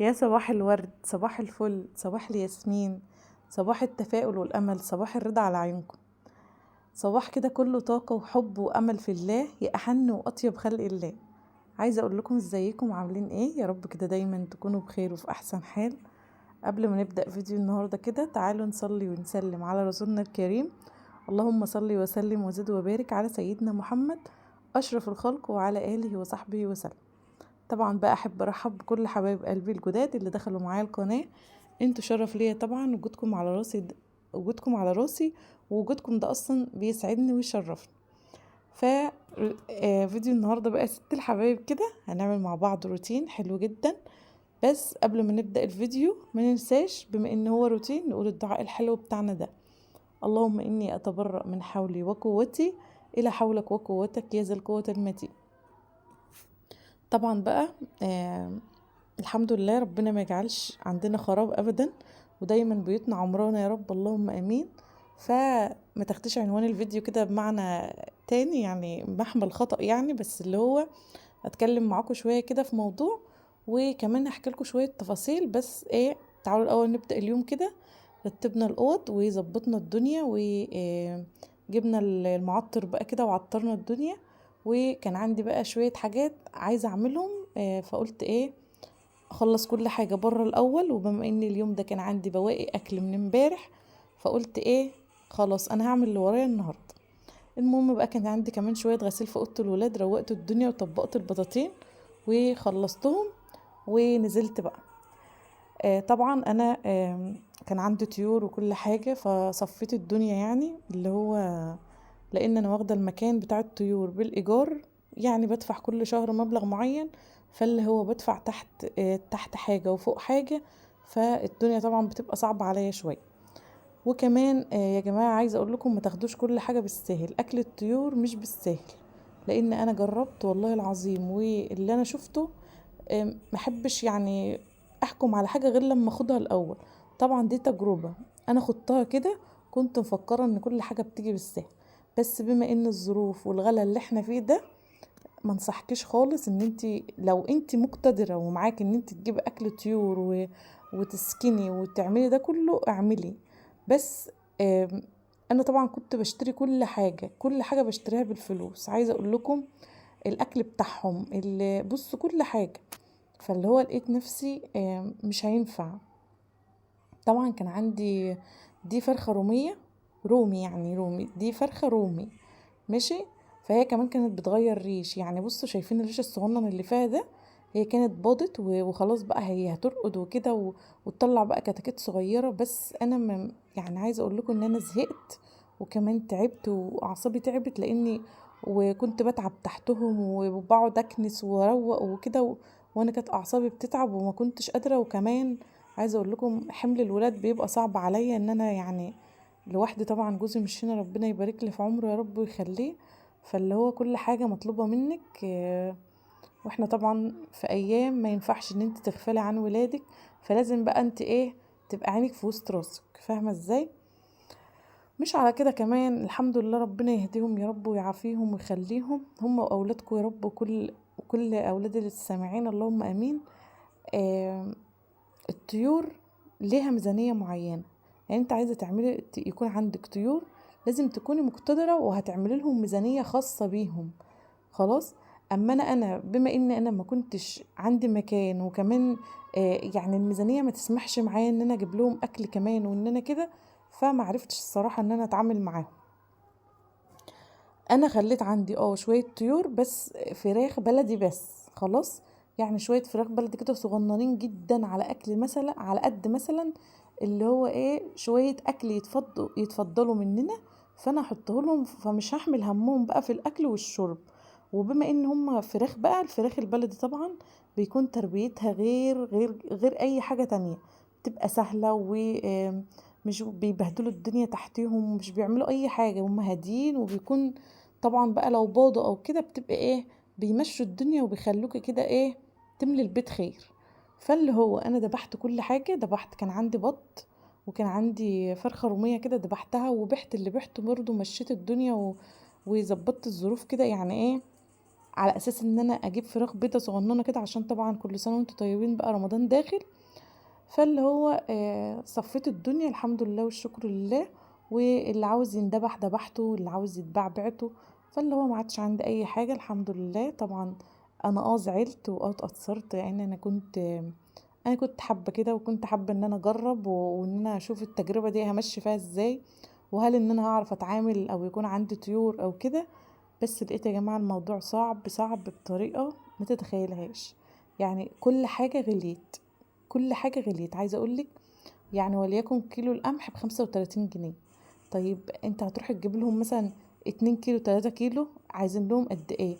يا صباح الورد، صباح الفل، صباح الياسمين، صباح التفاؤل والأمل، صباح الرضا على عيونكم. صباح كده كله طاقة وحب وأمل في الله، يا أحن وأطيب خلق الله. عايزة أقول لكم ازيكم عاملين ايه؟ يا رب كده دايما تكونوا بخير وفي أحسن حال. قبل ما نبدأ فيديو النهاردة كده تعالوا نصلي ونسلم على رسولنا الكريم. اللهم صل وسلم وزد وبارك على سيدنا محمد أشرف الخلق وعلى آله وصحبه وسلم. طبعا بقى احب ارحب بكل حبايب قلبي الجداد اللي دخلوا معايا القناه. انتوا شرف ليا طبعا، وجودكم على راسي وجودكم على راسي، ووجودكم ده اصلا بيسعدني ويشرفني. ف فيديو النهارده بقى ست الحبايب كده هنعمل مع بعض روتين حلو جدا. بس قبل ما نبدا الفيديو ما ننساش بما ان هو روتين نقول الدعاء الحلو بتاعنا ده. اللهم اني اتبرأ من حولي وقوتي الى حولك وقوتك يا ذا القوه المتين. طبعا بقى الحمد لله ربنا ما يجعلش عندنا خراب ابدا، ودايما بيوتنا عمرانة يا رب، اللهم امين. فما تاخديش عنوان الفيديو كده بمعنى تاني، يعني محمل خطأ يعني، بس اللي هو اتكلم معاكم شوية كده في موضوع، وكمان هحكي لكم شوية تفاصيل. بس ايه، تعالوا الاول نبدأ اليوم كده. رتبنا الاوض وظبطنا الدنيا وجبنا المعطر بقى كده وعطرنا الدنيا. وكان عندي بقى شوية حاجات عايزة اعملهم، فقلت ايه اخلص كل حاجة بره الاول. وبما ان اليوم ده كان عندي بواقي اكل من امبارح، فقلت ايه خلاص انا هعمل اللي ورايا النهاردة. المهم بقى كان عندي كمان شوية غسيل في اوضة الولاد، روقت الدنيا وطبقت البطاطين وخلصتهم ونزلت بقى. طبعا انا كان عندي طيور وكل حاجة، فصفيت الدنيا يعني اللي هو، لان انا واخده المكان بتاع الطيور بالايجار، يعني بدفع كل شهر مبلغ معين. فاللي هو بدفع تحت حاجه وفوق حاجه، فالدنيا طبعا بتبقى صعبه عليا شويه. وكمان يا جماعه عايزه اقول لكم ما تاخدوش كل حاجه بالساهل، اكل الطيور مش بالساهل. لان انا جربت والله العظيم، واللي انا شفته محبش يعني احكم على حاجه غير لما اخدها الاول. طبعا دي تجربه انا خدتها كده، كنت مفكره ان كل حاجه بتيجي بالسهل. بس بما ان الظروف والغلا اللي احنا فيه ده، ما انصحكيش خالص ان انت لو انت مقتدره ومعاكي ان انت تجيبي اكل طيور وتسكني وتعملي ده كله اعملي. بس انا طبعا كنت بشتري كل حاجه بشتريها بالفلوس. عايزه اقول لكم الاكل بتاعهم اللي بصوا كل حاجه، فاللي هو لقيت نفسي مش هينفع. طبعا كان عندي دي فرخة رومية، رومي يعني رومي، دي فرخة رومي ماشي. فهي كمان كانت بتغير ريش، يعني بصوا شايفين الريش الصغنن اللي فيها ده، هي كانت باضت وخلاص بقى هي هترقد وكده وتطلع بقى كتاكيت صغيرة. بس انا يعني عايزة اقول لكم ان انا زهقت، وكمان تعبت واعصابي تعبت لاني وكنت بتعب تحتهم وبقعد اكنس واروق وكده وانا كانت اعصابي بتتعب وما كنتش قادرة. وكمان عايزه اقول لكم حمل الولاد بيبقى صعب عليا ان انا يعني لوحدي. طبعا جوزي مش هنا، ربنا يبارك لي في عمره يا رب ويخليه. فاللي هو كل حاجه مطلوبه منك، واحنا طبعا في ايام ما ينفعش ان انت تغفلي عن ولادك، فلازم بقى انت ايه تبقى عينك في وسط راسك، فاهمه ازاي؟ مش على كده كمان الحمد لله ربنا يهديهم يا رب ويعافيهم ويخليهم هم واولادكم يا رب، وكل اولاد السامعين اللهم امين. آه الطيور ليها ميزانية معينة. يعني انت عايزة تعملي يكون عندك طيور، لازم تكوني مقتدرة وهتعملي لهم ميزانية خاصة بيهم. خلاص. اما انا بما ان انا ما كنتش عندي مكان، وكمان يعني الميزانية ما تسمحش معايا ان انا اجيب لهم اكل كمان وان انا كده، فما عرفتش الصراحة ان انا اتعامل معاهم. انا خليت عندي شوية طيور بس فراخ بلدي بس خلاص. يعني شوية فراخ بلدي كده صغننين جدا على اكل مثلا، على قد مثلا اللي هو ايه شوية اكل يتفضلوا مننا، فانا احطه لهم، فمش هحمل همهم بقى في الاكل والشرب. وبما ان هم فراخ بقى، الفراخ البلدي طبعا بيكون تربيتها غير اي حاجة تانية، بتبقى سهلة ومش بيبهدلوا الدنيا تحتيهم، مش بيعملوا اي حاجة، هم هادين. وبيكون طبعا بقى لو باضوا او كده بتبقى ايه بيمشوا الدنيا وبيخلوك كده ايه تملي البيت خير. فاللي هو انا دبحت كل حاجة، دبحت كان عندي بط وكان عندي فرخة رومية كده دبحتها، وبحت اللي بحته برضه، مشيت الدنيا وظبطت الظروف كده يعني ايه على اساس ان انا اجيب فراخ بيضه صغننه كده، عشان طبعا كل سنه وانتم طيبين بقى رمضان داخل. فاللي هو صفيت الدنيا الحمد لله والشكر لله، واللي عاوز يندبح دبحته واللي عاوز يتباع بعته. فاللي هو ما عادش عندي اي حاجه الحمد لله. طبعا انا زعلت اتأثرت، لان انا كنت حابه كده، وكنت حابه ان انا اجرب وان انا اشوف التجربه دي همشي فيها ازاي، وهل ان انا هعرف اتعامل او يكون عندي طيور او كده. بس لقيت يا جماعه الموضوع صعب بطريقه ما تتخيلهاش. يعني كل حاجه غليت. عايزه اقولك يعني وليكن كيلو القمح ب35 جنيه. طيب انت هتروح تجيب لهم مثلا 2 كيلو 3 كيلو، عايزين لهم قد ايه؟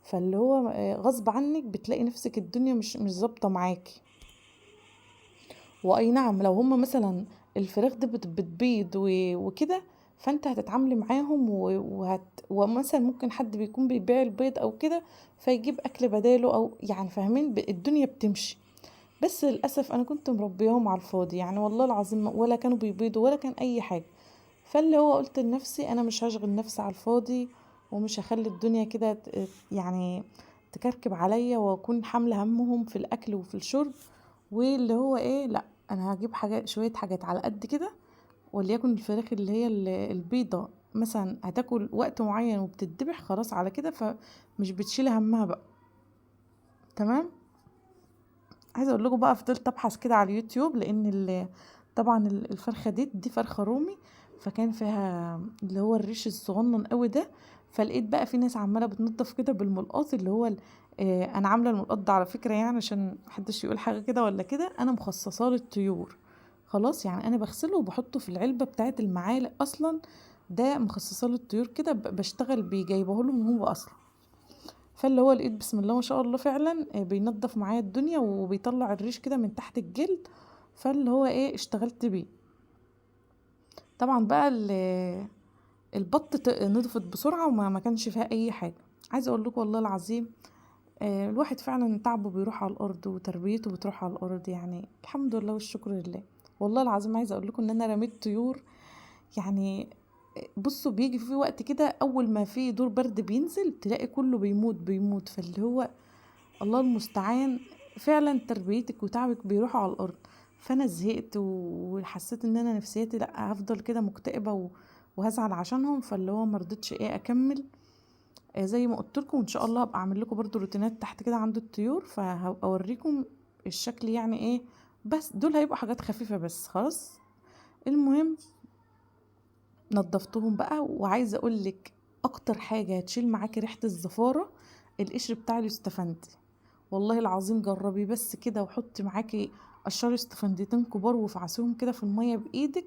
فاللي هو غصب عنك بتلاقي نفسك الدنيا مش ظابطه معاكي. واي نعم لو هم مثلا الفراخ دي بتبيض وكده، فانت هتتعاملي معاهم ومثلا ممكن حد بيكون بيبيع البيض او كده، فيجيب اكل بداله، او يعني فاهمين الدنيا بتمشي. بس للاسف انا كنت مربياهم على الفاضي، يعني والله العظيم ولا كانوا بيبيضوا ولا كان اي حاجه. فاللي هو قلت لنفسي انا مش هشغل نفسي على الفاضي، ومش هخلي الدنيا كده يعني تكركب عليا واكون حامله همهم في الاكل وفي الشرب. واللي هو ايه، لا انا هجيب حاجات، شويه حاجات على قد كده. وليكن الفراخ اللي هي البيضه مثلا هتاكل وقت معين وبتتذبح خلاص على كده، فمش بتشيل همها بقى. تمام. عايزه اقول لكم بقى، فضلت ابحث كده على اليوتيوب، لان طبعا الفرخه دي فرخه رومي، فكان فيها اللي هو الريش الصغنن قوي ده. فلقيت بقى في ناس عماله بتنضف كده بالملقاط، اللي هو انا عامله الملقاط ده على فكره، يعني عشان محدش يقول حاجه كده ولا كده، انا مخصصاه للطيور. خلاص يعني انا بغسله وبحطه في العلبه بتاعه المعالق اصلا، ده مخصصاه للطيور كده، بشتغل بيه جايبه لهم هو اصلا. فاللي هو لقيت بسم الله ما شاء الله فعلا بينظف معايا الدنيا وبيطلع الريش كده من تحت الجلد. فاللي هو ايه اشتغلت بيه. طبعا بقى البط نضفت بسرعة وما ما كانش فيها اي حاجة. عايزة اقول لكم والله العظيم الواحد فعلا تعبه بيروح على الارض وتربيته بتروح على الارض، يعني الحمد لله والشكر لله. والله العظيم عايزة اقول لكم ان انا رميت طيور. يعني بصوا بيجي في وقت كده اول ما في دور برد بينزل تلاقي كله بيموت. فاللي هو الله المستعان، فعلا تربيتك وتعبك بيروحوا على الارض. فانا زهقت وحسيت ان انا نفسيتي لا هفضل كده مكتئبه وهزعل عشانهم. فاللي هو مرضتش ايه اكمل. زي ما قلت لكم ان شاء الله هبقى اعمل لكم برضو روتينات تحت كده عند الطيور، فهبقى اوريكم الشكل يعني ايه. بس دول هيبقوا حاجات خفيفه بس خلاص. المهم نضفتهم بقى، وعايزه اقول لك اكتر حاجه هتشيل معاكي ريحه الزفاره القشر بتاع اليوستفندي. والله العظيم جربي بس كده، وحطي معاكي قشري استفنديتين كبار وافعصيهم كده في الميه بايدك،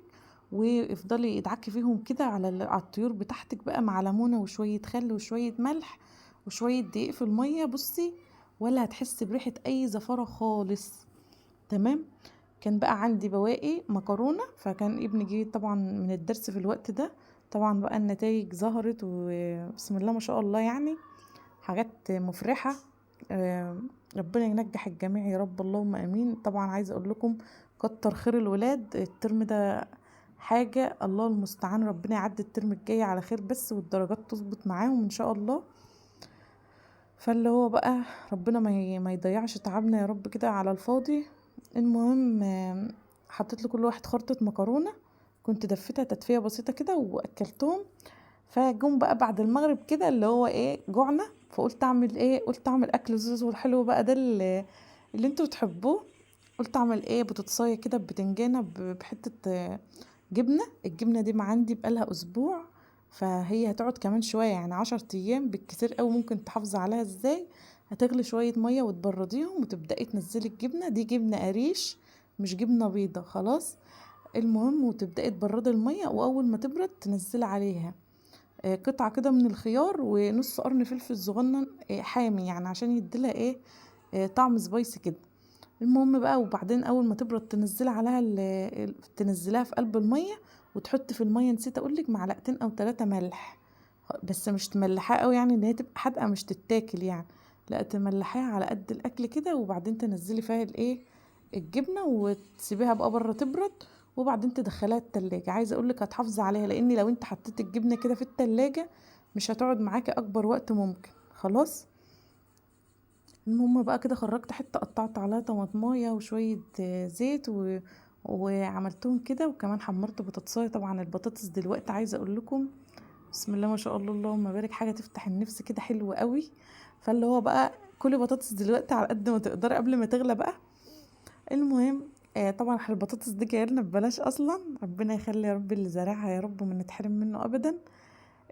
وافضلي ادعكي فيهم كده على الطيور بتاعتك بقى، مع ليمونه وشويه خل وشويه ملح وشويه دقيق في الميه. بصي ولا هتحسي بريحه اي زفاره خالص. تمام. كان بقى عندي بواقي مكرونه، فكان ابني جه طبعا من الدرس في الوقت ده. طبعا بقى النتائج ظهرت وبسم الله ما شاء الله، يعني حاجات مفرحة. ربنا ينجح الجميع يا رب اللهم امين. طبعا عايزه اقول لكم كتر خير الولاد الترم ده، حاجه الله المستعان. ربنا يعدي الترم الجاي على خير بس، والدرجات تظبط معاهم ان شاء الله. فاللي هو بقى ربنا ما يضيعش تعبنا يا رب كده على الفاضي. المهم حطيت لكل واحد خرطة مكرونة، كنت دفتها تدفية بسيطة كده واكلتهم. فجم بقى بعد المغرب كده اللي هو ايه جوعنا، فقلت اعمل ايه، قلت اعمل اكل زوز والحلو بقى ده اللي انتوا بتحبوه. قلت اعمل ايه بطاطسايه كده بتنجانه بحته جبنه. الجبنه دي ما عندي بقالها اسبوع، فهي هتقعد كمان شويه، يعني 10 ايام بالكتير قوي ممكن تحافظي عليها. ازاي؟ هتغلي شويه ميه وتبرديهم وتبداي تنزلي الجبنه دي، جبنه قريش مش جبنه بيضه خلاص. المهم وتبداي تبردي الميه، واول ما تبرد تنزلي عليها قطعة كده من الخيار ونص قرن فلفل صغنن حامي، يعني عشان يديلها ايه طعم سبايسي كده. المهم بقى وبعدين اول ما تبرد تنزلي عليها تنزليها في قلب المية، وتحطي في المية نسيت اقولك معلقتين او 3 ملح. بس مش تملحيها قوي يعني ان هي تبقى حادقة مش تتاكل يعني، لا تملحيها على قد الاكل كده. وبعدين تنزلي فيها الايه الجبنة وتسيبيها بقى بره تبرد، وبعدين تدخليها التلاجة. عايزة اقولك هتحافظي عليها، لان لو انت حطيت الجبنة كده في التلاجة مش هتقعد معاكي اكبر وقت ممكن خلاص. المهم بقى كده خرجت حته، قطعت عليها طماطمايه وشويه زيت وعملتهم كده، وكمان حمرت بطاطسايه. طبعا البطاطس دلوقتي عايزه اقول لكم بسم الله ما شاء الله اللهم بارك، حاجه تفتح النفس كده، حلوه قوي. فاللي هو بقى كلي بطاطس دلوقتي على قد ما تقدري قبل ما تغلى بقى. المهم طبعا البطاطس دي جايه لنا ببلاش اصلا، ربنا يخلي يا رب اللي زارعها يا رب ما نتحرم منه ابدا.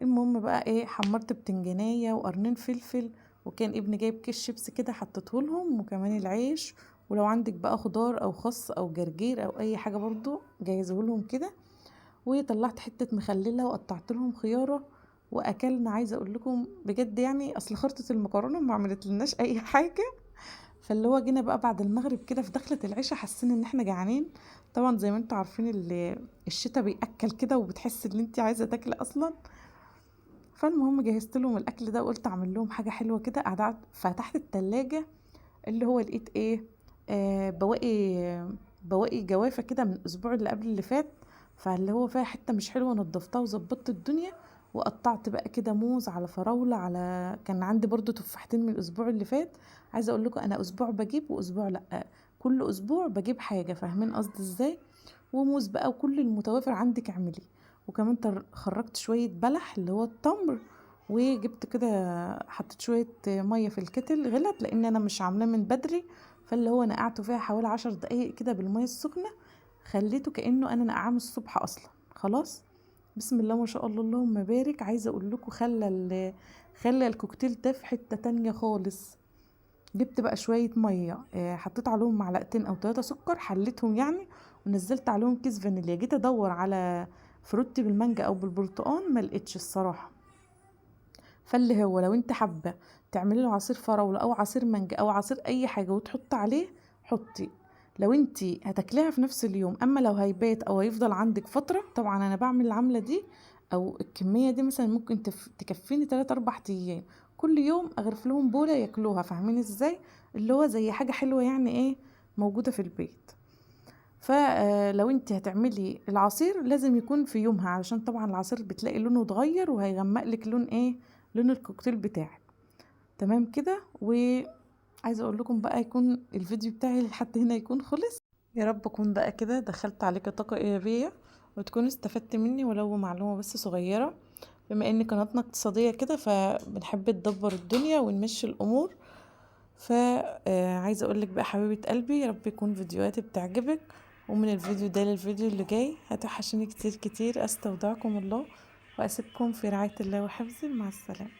المهم بقى حمرت بتنجانية وقرنين فلفل، وكان ابني جايب كيس شيبس كده حطيته لهم، وكمان العيش. ولو عندك بقى خضار او خس او جرجير او اي حاجه برضو جهزه لهم كده. وطلعت حته مخلله وقطعت لهم خياره واكلنا. عايزه اقول لكم بجد يعني اصل خرطه المكرونه ما عملت لناش اي حاجه. فاللي هو جينا بقى بعد المغرب كده في دخلة العشاء حسينا ان احنا جعانين. طبعا زي ما انتوا عارفين الشتا بيأكل كده وبتحس ان انت عايزه تاكلي اصلا. فالمهم جهزت لهم الاكل ده، وقلت اعمل لهم حاجه حلوه كده. قعدت فتحت التلاجة اللي هو لقيت بواقي جوافه كده من الاسبوع اللي قبل اللي فات، فاللي هو فيها حته مش حلوه نضفتها وظبطت الدنيا. وقطعت بقى كده موز على فراوله، على كان عندي برضو تفاحتين من الاسبوع اللي فات. عايزه اقول لكم انا اسبوع بجيب واسبوع لا، كل اسبوع بجيب حاجه، فاهمين قصدي ازاي؟ وموز بقى وكل المتوافر عندك اعملي. وكمان خرجت شويه بلح اللي هو التمر، وجبت كده حطيت شويه ميه في الكتل غلت لان انا مش عاملاه من بدري. فاللي هو نقعته فيها حوالي 10 دقايق كده بالميه السخنه، خليته كانه انا نقعاه من الصبح اصلا. خلاص بسم الله ما شاء الله اللهم بارك. عايزه اقول لكم خلى الكوكتيل ده في حته تانية خالص. جبت بقى شويه ميه، حطيت عليهم معلقتين او 3 سكر، حليتهم يعني، ونزلت عليهم كيس فانيليا. جيت ادور على فروتي بالمانجا او بالبرتقال ما لقيتش الصراحه. فاللي هو لو انت حابه تعملي له عصير فراوله او عصير مانجا او عصير اي حاجه وتحط عليه، حطي. لو انت هتاكليها في نفس اليوم، اما لو هيبات او هيفضل عندك فتره، طبعا انا بعمل العمله دي او الكميه دي مثلا ممكن تكفيني 3 4 ايام. كل يوم اغرف لهم بوله ياكلوها، فاهمين ازاي؟ اللي هو زي حاجه حلوه يعني موجوده في البيت. فلو انت هتعملي العصير لازم يكون في يومها، علشان طبعا العصير بتلاقي لونه اتغير وهيغمق لك لون لون الكوكتيل بتاعك. تمام كده. وعايزه اقول لكم بقى يكون الفيديو بتاعي لحد هنا يكون خلص. يا رب اكون بقى كده دخلت عليك طاقه ايجابيه وتكونوا استفدت مني ولو معلومه بس صغيره. بما ان قناتنا اقتصاديه كده فبنحب ندبر الدنيا ونمشي الامور. فعايزه اقول لك بقى حبيبه قلبي، يا رب يكون فيديوهاتي بتعجبك، ومن الفيديو ده للفيديو اللي جاي هتوحشوني كتير كتير. استودعكم الله واسيبكم في رعايه الله وحفظه. مع السلامه.